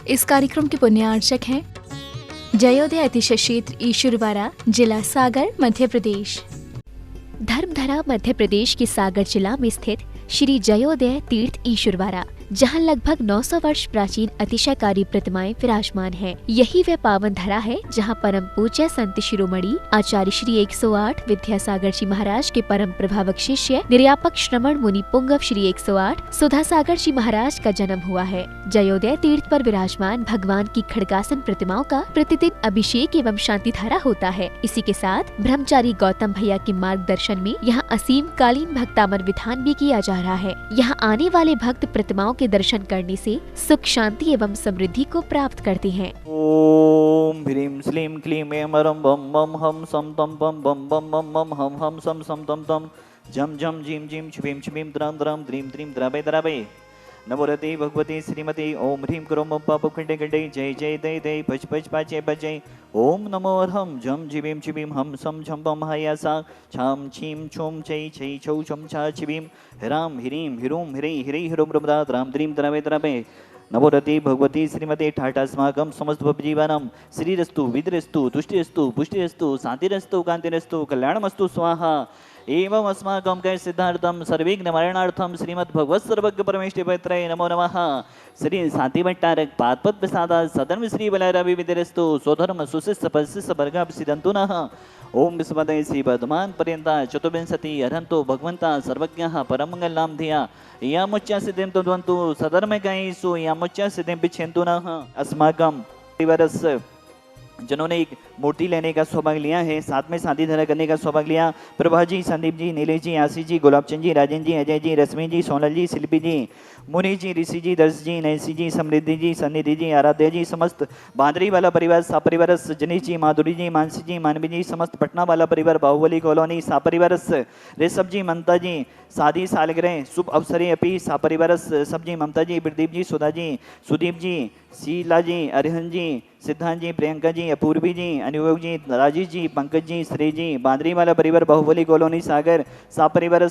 इस कार्यक्रम के पुण्यार्चक हैं जयोदय अतिशय क्षेत्र ईश्वरवाड़ा, जिला सागर, मध्य प्रदेश। धर्मधरा मध्य प्रदेश के सागर जिला में स्थित श्री जयोदय तीर्थ ईश्वरवाड़ा, जहां लगभग 900 वर्ष प्राचीन अतिशयकारी प्रतिमाएं विराजमान हैं। यही वह पावन धरा है जहां परम पूज्य संत शिरोमणि आचार्य श्री 108 विद्यासागर जी महाराज के परम प्रभावक शिष्य निर्यापक श्रमण मुनि पुंगव श्री 108 सुधा सागर जी महाराज का जन्म हुआ है। जयोदय तीर्थ पर विराजमान भगवान की खड़गासन प्रतिमाओं का प्रतिदिन अभिषेक एवं शांति धारा होता है। इसी के साथ ब्रह्मचारी गौतम भैया के मार्गदर्शन में यहाँ असीम कालीन भक्तामर विधान भी किया जा रहा है। यहाँ आने वाले भक्त प्रतिमाओं के दर्शन करने से सुख, शांति एवं समृद्धि को प्राप्त करते हैं। ओम ह्रीं श्लीं क्लीं ऐं रं बम बम हम सम तम बम बम बम बम बम हम सम तम तम जम जम जीम जीम छ्वीं छ्वीं द्रं द्रं द्रीं द्रीं द्रवे द्रवे नमोरते भगवती श्रीमती ओम ह्रीं क्रोम पाप खंडे खंडे जय जय दय दय भज भज पाचे भजय ओम नमो अर्हं जम जीवीं छिवीं हम सम झम बम हयासा छाम छीम छुम छै छै छौ छम छा छिवीं ह्राम ह्रीं ह्रूं ह्रै ह्रै ह्रूं ब्रह्मदा द्राम द्रीं द्रवे द्रवे नमोरते भगवती श्रीमते ठाटास्माकं समस्त जीवानां श्रीरस्तु विद्रस्तु तुष्टिरस्तु पुष्टिरस्तु शांतिरस्तु कांतिरस्तु कल्याणमस्तु स्वाहा एवं अस्माकं कै सिद्धार्थम सर्विघ्न मरणार्थम श्रीमद् भगवत सर्वज्ञ परमेष्टि पवित्राय नमो नमः। श्री शांति भट्टारक पादपद प्रसादा सदर्म श्री बलरावि विद्रस्तु स्वधर्म सुशिष्ट पशिष्ट वर्गा सिद्धंतु नः। ओम विस्मदय श्री वर्धमान पर्यंता चतुर्विंशति अरहंतो भगवंता सर्वज्ञः परमंगलाम धिया यामुच्च सिद्धिं तद्वन्तु सधर्म गायसु यामुच्च सिद्धिं पिच्छन्तु नः। अस्माकं परिवारस जिन्होंने एक मूर्ति लेने का सौभाग्य लिया है, साथ में शादी धरा करने का सौभाग्य लिया, प्रभा जी, संदीप जी, नीलेश जी, आशीष जी, गुलाबचंद जी, राजन जी, अजय जी, रश्मि जी, सोनल जी, शिल्पी जी, मुनि जी, ऋषि जी, दर्श जी, नैसी जी, समृद्धि जी, सन्निधि जी, आराध्य जी, समस्त बांदरी वाला परिवार, सापरिवार, जनीश जी, माधुरी जी, मानसी जी, मानवी जी, समस्त पटना वाला परिवार, बाहुबली कॉलोनी, सापरिवार, ऋषभ जी, ममता जी, शादी सालगिरह शुभ अवसरे अपी सापरिवार, सब जी, ममता जी, प्रदीप जी, सुधा जी, सुदीप जी, शीला जी, अरिहन जी, सिद्धांत जी, प्रियंका जी, अपूर्वी जी, अनुयोग जी, राजेश जी, पंकज जी, श्री जी, बांदरी वाला परिवार, बाहुबली कॉलोनी, सागर, सापरिवार,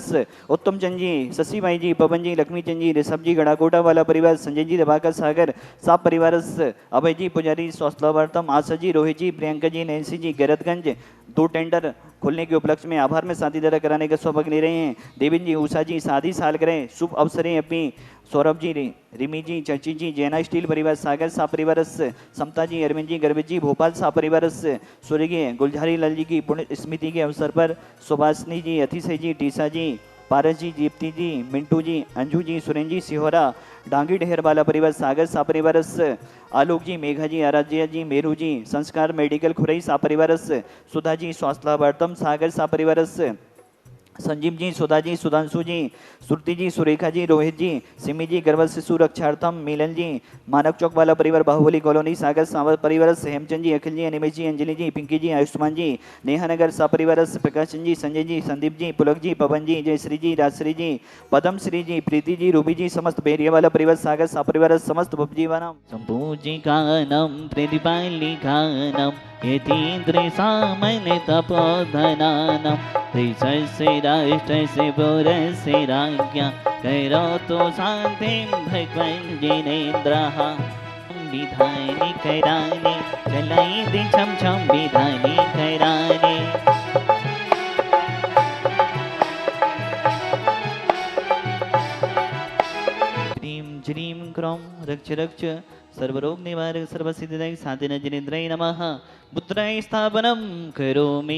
उत्तम चंद जी, शशि भाई जी, पवन जी, लक्ष्मी चंद जी, ऋषभ जी, गड़ाकोटा वाला परिवार, संजय जी, दिवाकर सागर, साप परिवार, अभय जी, पुजारी, स्वास्थ्यवर्तम, आशा जी, रोहित जी, प्रियंका जी, नैन्सी जी, गैरतगंज 2 टेंडर खोलने के उपलक्ष्य में आभार में शादी दरा कराने का सौभाग्य ले रहे हैं। देविन जी, उषा जी, शादी सालगिरह शुभ अवसरें अपनी, सौरभ जी, रिमी जी, चर्ची जी, जैना स्टील परिवार, सागर सा परिवार, समता जी, अरविंद जी, गर्वित जी, भोपाल सा परिवार, स्वर्गीय गुलझारी लाल जी की पुण्य स्मृति के अवसर पर सुभाषनी जी, अतिशय जी, टीसा जी, पारस जी, दीप्ति जी, मिंटू जी, अंजू जी, सुरेंद्र जी, सिहोरा, डांगी ढेर वाला परिवार, सागर सा परिवार, आलोक जी, मेघा जी, आराध्या जी, मेरू जी, संस्कार मेडिकल खुरई सा परिवार, सुधा जी, स्वास्थ्यवर्तम सागर सा परिवार, संजीव जी, सुधा जी, सुधांशु जी, श्रुति जी, सुरेखा जी, रोहित जी, सिमी जी, गर्भ शिशु रक्षार्थम, मिलन जी, मानक चौक वाला परिवार, बाहुबली कॉलोनी, सागर सावर परिवार, हेमचंद जी, अखिल जी, अनिमेश जी, अंजलि जी, पिंकी जी, आयुष्मान जी, नेहानगर सा परिवार, प्रकाश चंद जी, संजय जी, संदीप जी, पुलक जी, पवन जी, जयश्री जी, राजश्री जी, पदम श्री जी, प्रीति जी, रूबी जी, समस्त बेरिया वाला परिवार, सागर सा परिवार, समस्त भवजीवानां संपूजिकानां प्रतिपालिकानां यतीन्द्र सामन तपोधनानां देशस्य राष्ट्रस्य पुरस्य राज्ञा करोतु शान्तिं भगवन् जिनेन्द्रः। विधानि करानि चलयति छम छम विधानि करानि। ह्रीं ज्रीं क्रों रक्ष रक्ष सर्वरोग निवारक सर्वसिद्धिदायक साधिन जिनेन्द्राय नमः। पुत्राय स्थापनं करोमि।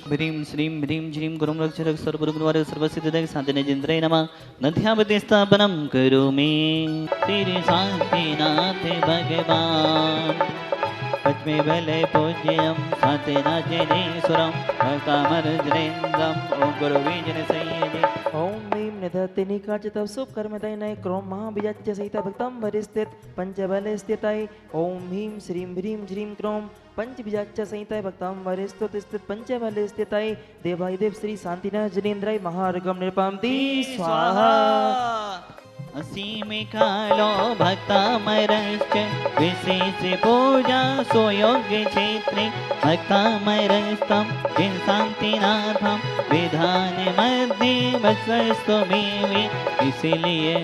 ह्रीं श्रीं ह्रीं ज्रीं गुरुं रक्ष रक्ष सर्वरोग निवारक सर्वसिद्धिदायक साधिन जिनेन्द्राय नमः। नद्यावते स्थापनं करोमि। तेरे शांतिनाथ भगवान पद्मे बले पूज्यं सातिनाजनेश्वरं भक्तामरजनेन्द्रं ओं गुरु विजन संयदे ओम भीम निधत्ते निकाचित शुभ कर्मदाय नय क्रोम महाबीजाच्य सहित भक्तम वरिस्थित पंचबले स्थिताय ओम भीम श्रीं ह्रीं ज्रीं क्रोम पंचबीजाच्य सहित भक्तम वरिष्ठित स्थित पंचबले स्थिताय देवाय देव श्री शांतिनाथ जिनेन्द्राय महार्गम निरपामति स्वाहा। असीम कालो भक्तामरश्च विशेष पूजा सुयोग्य क्षेत्रे भक्तामरस्तं शांतिनाथं विधान मध्य वसस्तु इसलिए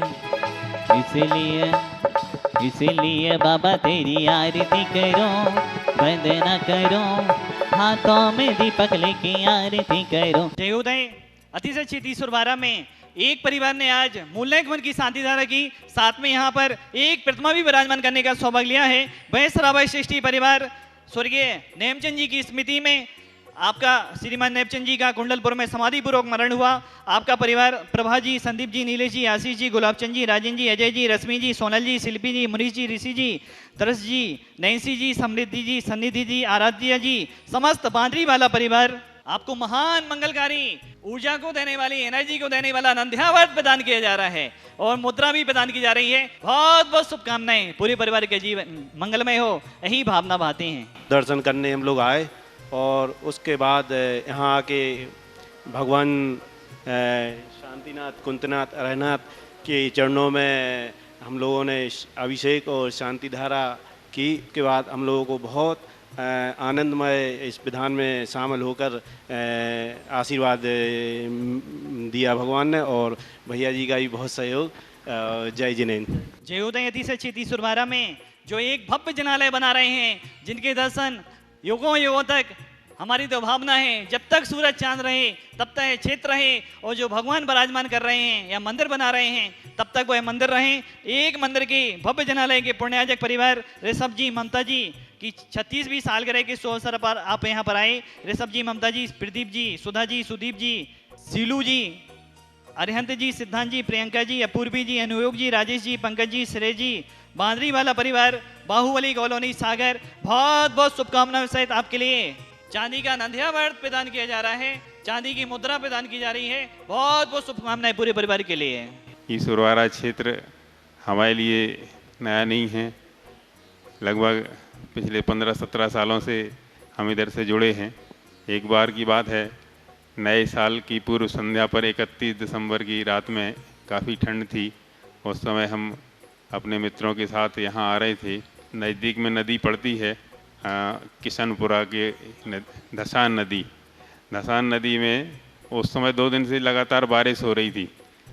इसलिए बाबा तेरी आरती करो, वंदना करो, हाथों में दीपक लेके आरती करो। जयोदय अतिशय क्षेत्र बारह में एक परिवार ने आज मूल्यांक वन की शांति धारा की, साथ में यहाँ पर एक प्रतिमा भी विराजमान करने का सौभाग्य लिया है। वह सराभाई श्रेष्ठी परिवार स्वर्गीय नेमचंद जी की स्मृति में आपका श्रीमान नेमचंद जी का कुंडलपुर में समाधि पूर्वक मरण हुआ। आपका परिवार प्रभा जी, संदीप जी, नीलेश जी, आशीष जी, गुलाबचंद जी, राजेंद्र जी, अजय जी, रश्मि जी, सोनल जी, शिल्पी जी, मुनीष जी, ऋषि जी, तरस जी, नैन्सी जी, समृद्धि जी, सन्निधि जी, आराध्या जी, समस्त बांदरी वाला परिवार आपको महान मंगलकारी ऊर्जा को देने वाली, एनर्जी को देने वाला नंद्यावर्त प्रदान किया जा रहा है और मुद्रा भी प्रदान की जा रही है। बहुत बहुत शुभकामनाएं, पूरे परिवार के जीवन मंगलमय हो, यही भावना बहाते हैं। दर्शन करने हम लोग आए और उसके बाद यहाँ आके भगवान शांतिनाथ, कुंतनाथ, अरहनाथ के चरणों में हम लोगों ने अभिषेक और शांति धारा की। के बाद हम लोगों को बहुत आनंदमय इस विधान में शामिल होकर आशीर्वाद दिया भगवान ने, और भैया जी का भी बहुत सहयोग। जय जिनेन्द्र। जयोदय अतिशय क्षेत्र सुरवारा में जो एक भव्य जनालय बना रहे हैं, जिनके दर्शन युगों युगों तक हमारी तो भावना है, जब तक सूरज चांद रहे तब तक ये क्षेत्र रहे, और जो भगवान विराजमान कर रहे हैं या मंदिर बना रहे हैं तब तक वह मंदिर रहे। एक मंदिर के भव्य जनालय के पुण्याजक परिवार ऋषभ जी, ममता जी की 36वीं सालगिरह के अवसर पर आप यहाँ पर आए। ऋषभ जी, ममता जी, प्रदीप जी, सुधा जी, सुदीप जी, सीलू जी, अरिहंत जी, सिद्धांत जी, प्रियंका जी, अपूर्वी जी, अनुयोग जी, राजेश जी, पंकज जी, सुरेश जी, बांदरी वाला परिवार, बाहुबली कॉलोनी सागर, बहुत बहुत शुभकामनाएं सहित आपके लिए चांदी का नंद्यावर्त प्रदान किया जा रहा है, चांदी की मुद्रा प्रदान की जा रही है। बहुत बहुत शुभकामनाएं पूरे परिवार के लिए। ये सुरवारा क्षेत्र हमारे लिए नया नहीं है। लगभग पिछले 15-17 सालों से हम इधर से जुड़े हैं। एक बार की बात है, नए साल की पूर्व संध्या पर 31 दिसंबर की रात में काफ़ी ठंड थी। उस समय हम अपने मित्रों के साथ यहाँ आ रहे थे। नज़दीक में नदी पड़ती है किशनपुरा के धसान नदी में उस समय 2 दिन से लगातार बारिश हो रही थी,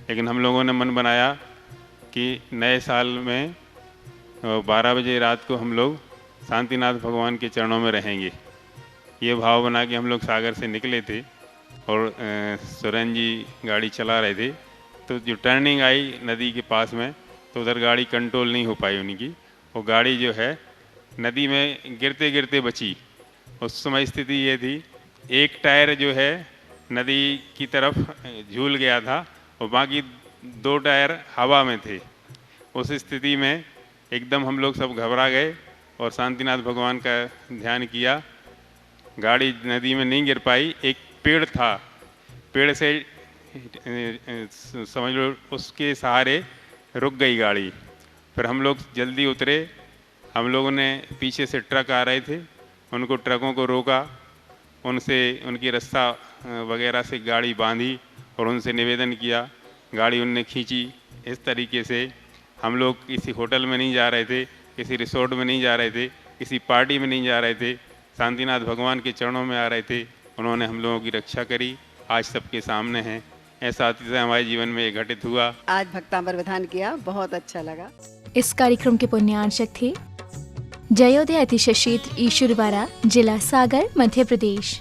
लेकिन हम लोगों ने मन बनाया कि नए साल में 12 बजे रात को हम लोग शांतिनाथ भगवान के चरणों में रहेंगे। ये भाव बना के हम लोग सागर से निकले थे और सुरेन जी गाड़ी चला रहे थे, तो जो टर्निंग आई नदी के पास में तो उधर गाड़ी कंट्रोल नहीं हो पाई उनकी। वो गाड़ी जो है नदी में गिरते गिरते बची। उस समय स्थिति ये थी, एक टायर जो है नदी की तरफ झूल गया था और बाकी 2 टायर हवा में थे। उस स्थिति में एकदम हम लोग सब घबरा गए और शांतिनाथ भगवान का ध्यान किया। गाड़ी नदी में नहीं गिर पाई। एक पेड़ था, पेड़ से समझ लो उसके सहारे रुक गई गाड़ी। फिर हम लोग जल्दी उतरे। हम लोगों ने पीछे से ट्रक आ रहे थे, उनको ट्रकों को रोका, उनसे उनकी रास्ता वगैरह से गाड़ी बांधी और उनसे निवेदन किया। गाड़ी उनने खींची। इस तरीके से हम लोग किसी होटल में नहीं जा रहे थे, किसी रिसोर्ट में नहीं जा रहे थे, किसी पार्टी में नहीं जा रहे थे, शांतिनाथ भगवान के चरणों में आ रहे थे। उन्होंने हम लोगों की रक्षा करी, आज सबके सामने हैं। ऐसा अतिशय हमारे जीवन में घटित हुआ। आज भक्तांबर विधान किया, बहुत अच्छा लगा। इस कार्यक्रम के पुण्यार्चक थे जयोदय अतिशय क्षेत्र ईश्वरवारा, जिला सागर, मध्य प्रदेश।